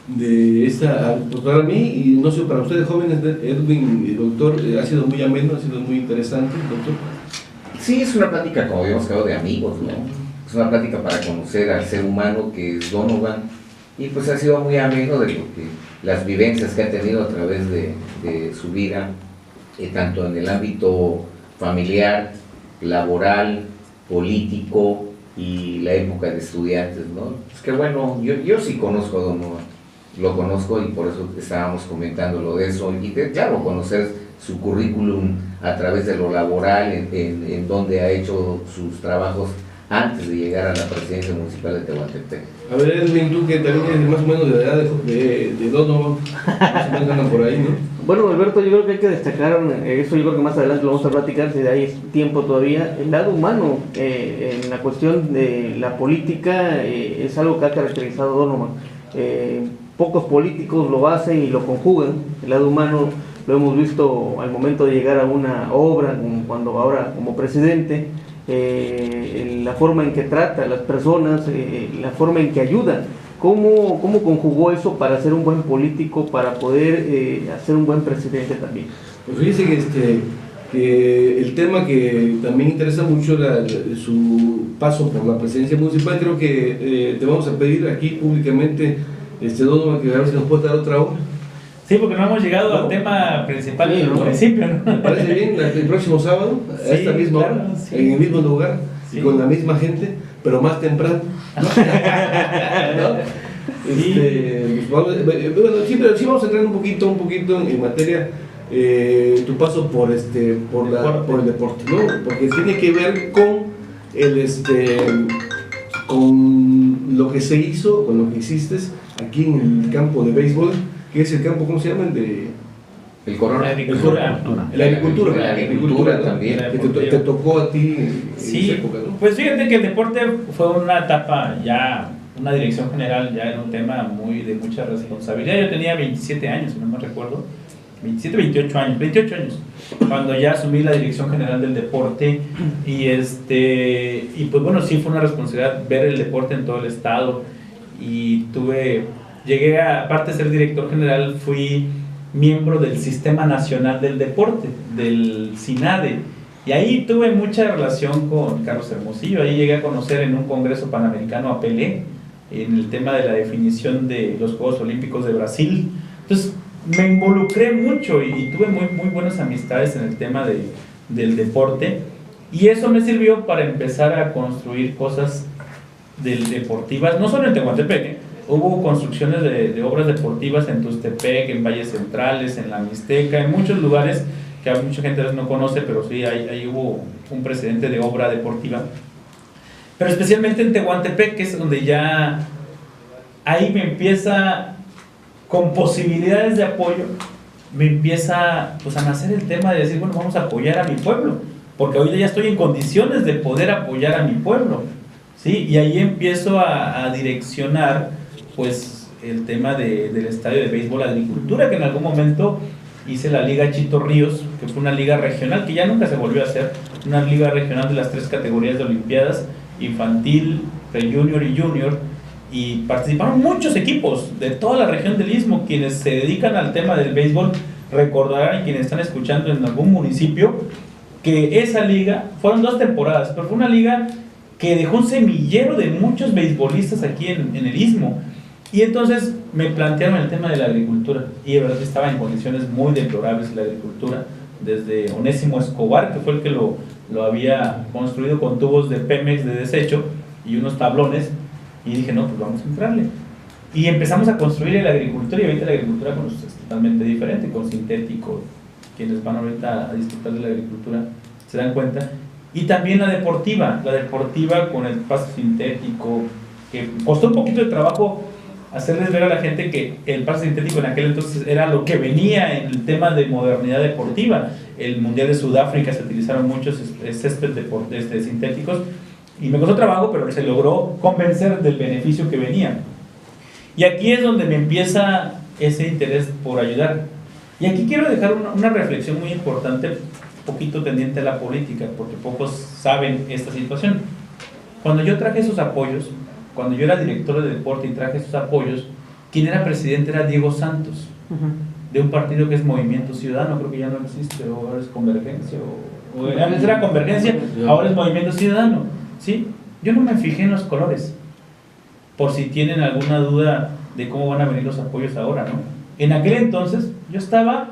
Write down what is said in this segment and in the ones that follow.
de esta, pues para mí, y no sé, para ustedes jóvenes, Edwin, doctor, ha sido muy ameno, ha sido muy interesante, doctor. Sí, es una plática, como habíamos quedado, de amigos, ¿no? Es una plática para conocer al ser humano que es Donovan, y pues ha sido muy ameno de lo que las vivencias que ha tenido a través de su vida, tanto en el ámbito familiar, laboral, político y la época de estudiantes, ¿no? Es que bueno, yo sí conozco a Donovan, lo conozco y por eso estábamos comentando lo de eso, y claro, conocer su currículum a través de lo laboral, en donde ha hecho sus trabajos antes de llegar a la presidencia municipal de Tehuantepec. A ver, Edwin, tú que también eres más o menos de la edad de Donovan, más o menos andan por ahí, ¿no? Bueno, Alberto, yo creo que hay que destacar, eso yo creo que más adelante lo vamos a platicar, si hay tiempo todavía, el lado humano en la cuestión de la política es algo que ha caracterizado a Donovan. Pocos políticos lo hacen y lo conjugan, el lado humano lo hemos visto al momento de llegar a una obra, cuando ahora como presidente, la forma en que trata a las personas, la forma en que ayuda. ¿Cómo conjugó eso para ser un buen político, para poder hacer un buen presidente también? Pues fíjese que el tema que también interesa mucho, su paso por la presidencia municipal, creo que te vamos a pedir aquí públicamente, Donovan, que a ver si nos puede dar otra obra. Sí, porque no hemos llegado al tema principal del municipio, ¿no? Me parece bien, el próximo sábado, a esta misma hora, en el mismo lugar, y con la misma gente, pero más temprano, ¿no? ¿No? Bueno, sí vamos a entrar un poquito en materia, tu paso por el deporte, ¿no? Porque tiene que ver con lo que se hizo, con lo que hiciste aquí en el campo de béisbol, que es el campo, ¿cómo se llama? El Corona. La agricultura, ¿no? También. Que te tocó a ti en sí, esa época, ¿no? Pues fíjate que el deporte fue una etapa ya, una dirección general, ya era un tema de mucha responsabilidad. Yo tenía 27 años, si no me recuerdo, 28 años, cuando ya asumí la dirección general del deporte, y pues bueno, sí fue una responsabilidad ver el deporte en todo el estado, y llegué aparte de ser director general, fui miembro del Sistema Nacional del Deporte, del SINADE, y ahí tuve mucha relación con Carlos Hermosillo. Ahí llegué a conocer en un congreso panamericano a Pelé, en el tema de la definición de los Juegos Olímpicos de Brasil. Entonces me involucré mucho y tuve muy buenas amistades en el tema del deporte, y eso me sirvió para empezar a construir cosas deportivas, no solo en Tehuantepec, hubo construcciones de obras deportivas en Tustepec, en Valles Centrales, en la Mixteca, en muchos lugares que mucha gente a veces no conoce, pero sí, ahí hubo un precedente de obra deportiva. Pero especialmente en Tehuantepec, que es donde ya ahí me empieza, con posibilidades de apoyo, me empieza pues a nacer el tema de decir, bueno, vamos a apoyar a mi pueblo, porque hoy ya estoy en condiciones de poder apoyar a mi pueblo, ¿sí? Y ahí empiezo a direccionar pues el tema del estadio de béisbol agricultura, que en algún momento hice la Liga Chito Ríos, que fue una liga regional que ya nunca se volvió a hacer, una liga regional de las 3 categorías de olimpiadas, infantil, pre-junior y junior, y participaron muchos equipos de toda la región del Istmo. Quienes se dedican al tema del béisbol recordarán, y quienes están escuchando en algún municipio, que esa liga, fueron 2 temporadas, pero fue una liga que dejó un semillero de muchos beisbolistas aquí en el Istmo. Y entonces me plantearon el tema de la agricultura, y de verdad estaba en condiciones muy deplorables la agricultura, desde Onésimo Escobar, que fue el que lo había construido con tubos de Pemex de desecho y unos tablones, y dije, no, pues vamos a entrarle. Y empezamos a construir la agricultura, y ahorita la agricultura es totalmente diferente, con sintético. Quienes van ahorita a disfrutar de la agricultura se dan cuenta. Y también la deportiva con el pasto sintético, que costó un poquito de trabajo hacerles ver a la gente que el pasto sintético en aquel entonces era lo que venía en el tema de modernidad deportiva. El Mundial de Sudáfrica se utilizaron muchos césped sintéticos, y me costó trabajo, pero se logró convencer del beneficio que venía. Y aquí es donde me empieza ese interés por ayudar. Y aquí quiero dejar una reflexión muy importante, un poquito tendiente a la política, porque pocos saben esta situación. Cuando yo traje esos apoyos, cuando yo era director de deporte y traje esos apoyos, quien era presidente era Diego Santos, de un partido que es Movimiento Ciudadano, creo que ya no existe, o ahora es Convergencia, o antes era Convergencia, ahora es Movimiento Ciudadano, ¿sí? Yo no me fijé en los colores, por si tienen alguna duda de cómo van a venir los apoyos ahora, ¿no? En aquel entonces yo estaba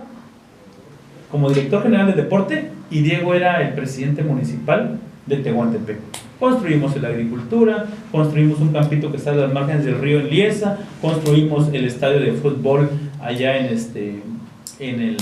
como director general de deporte y Diego era el presidente municipal de Tehuantepec. Construimos la agricultura, construimos un campito que está a las márgenes del río en Liesa, construimos el estadio de fútbol allá en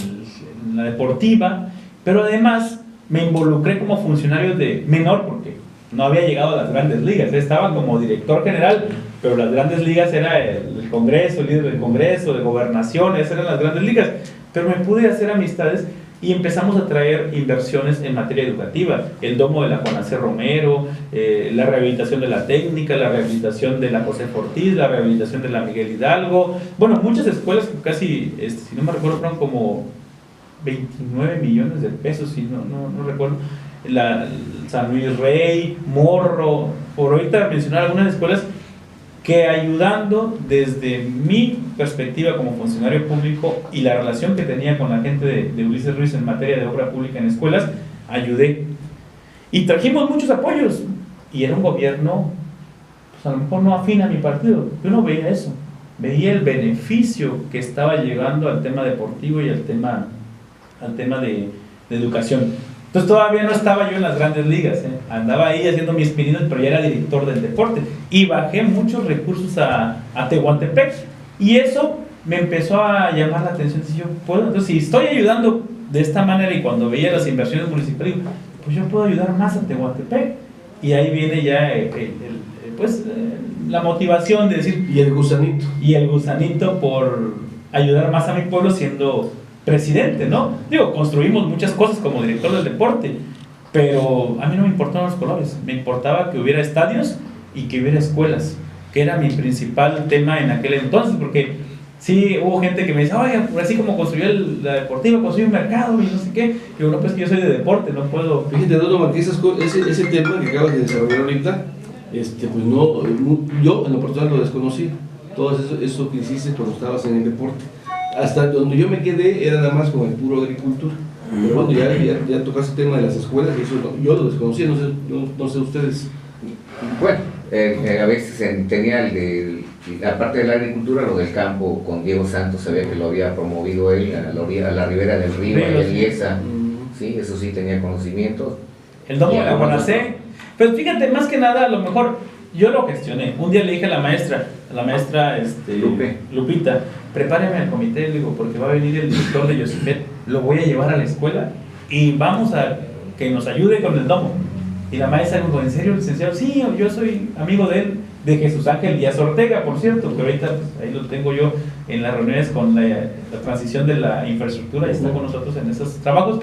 la deportiva, pero además me involucré como funcionario de menor porque no había llegado a las grandes ligas, estaba como director general, pero las grandes ligas era el Congreso, el líder del Congreso, de gobernación, esas eran las grandes ligas, pero me pude hacer amistades y empezamos a traer inversiones en materia educativa, el domo de la Juan C. Romero, la rehabilitación de la técnica, la rehabilitación de la José Ortiz, la rehabilitación de la Miguel Hidalgo, bueno, muchas escuelas que casi, si no me recuerdo, fueron como 29 millones de pesos, si no recuerdo, San Luis Rey, Morro, por ahorita mencionar algunas escuelas que ayudando desde mi perspectiva como funcionario público y la relación que tenía con la gente de Ulises Ruiz en materia de obra pública en escuelas, ayudé. Y trajimos muchos apoyos. Y era un gobierno, pues a lo mejor no afín a mi partido. Yo no veía eso. Veía el beneficio que estaba llegando al tema deportivo y al tema de educación. Entonces todavía no estaba yo en las grandes ligas, andaba ahí haciendo mis pininos, pero ya era director del deporte y bajé muchos recursos a Tehuantepec y eso me empezó a llamar la atención. Entonces si estoy ayudando de esta manera y cuando veía las inversiones municipales, pues yo puedo ayudar más a Tehuantepec y ahí viene ya la motivación de decir y el gusanito por ayudar más a mi pueblo siendo presidente, ¿no? Digo, construimos muchas cosas como director del deporte, pero a mí no me importaban los colores, me importaba que hubiera estadios y que hubiera escuelas, que era mi principal tema en aquel entonces, porque sí, hubo gente que me dice, oye, así como construyó la deportiva, construyó un mercado y no sé qué, y bueno, pues que yo soy de deporte, no puedo... Fíjate, Donovan, que ese tema que acabas de desarrollar ahorita, pues no, yo en lo personal lo desconocí, todo eso que hiciste cuando estabas en el deporte. Hasta donde yo me quedé era nada más con el puro agricultura. Pero bueno, ya tocaste el tema de las escuelas, eso yo lo desconocía, no sé ustedes. Bueno, a veces tenía la parte de la agricultura, lo del campo con Diego Santos, sabía que lo había promovido él a la ribera del río, en Liesa, sí, eso sí tenía conocimiento. El domo de la Guanacé, pero fíjate, más que nada, a lo mejor yo lo gestioné. Un día le dije a la maestra Lupita, prepárame al comité, le digo, porque va a venir el director de Yosifet, lo voy a llevar a la escuela y vamos a que nos ayude con el domo. Y la maestra me dijo, ¿en serio, licenciado? Sí, yo soy amigo de él, de Jesús Ángel Díaz Ortega, por cierto, que ahorita pues, ahí lo tengo yo en las reuniones con la transición de la infraestructura, y está con nosotros en esos trabajos.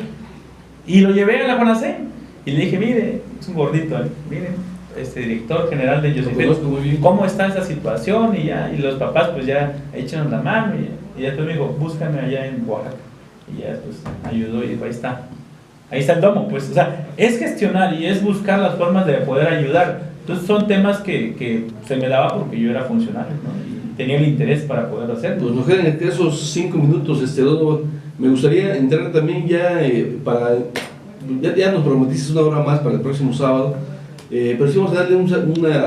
Y lo llevé a la Conacé y le dije, mire, es un gordito, miren, director general de Yosifet, ¿cómo está esa situación? Y los papás pues ya echaron la mano y ya después me dijo, búscame allá en Oaxaca. Y ya pues ayudó y dijo, ahí está el domo, pues, o sea, es gestionar y es buscar las formas de poder ayudar. Entonces son temas que se me daba porque yo era funcionario, ¿no? Y tenía el interés para poder hacerlo. Pues nos quedan entre esos 5 minutos, Donovan. Me gustaría entrar también ya ya nos prometiste una hora más para el próximo sábado, pero sí vamos a darle una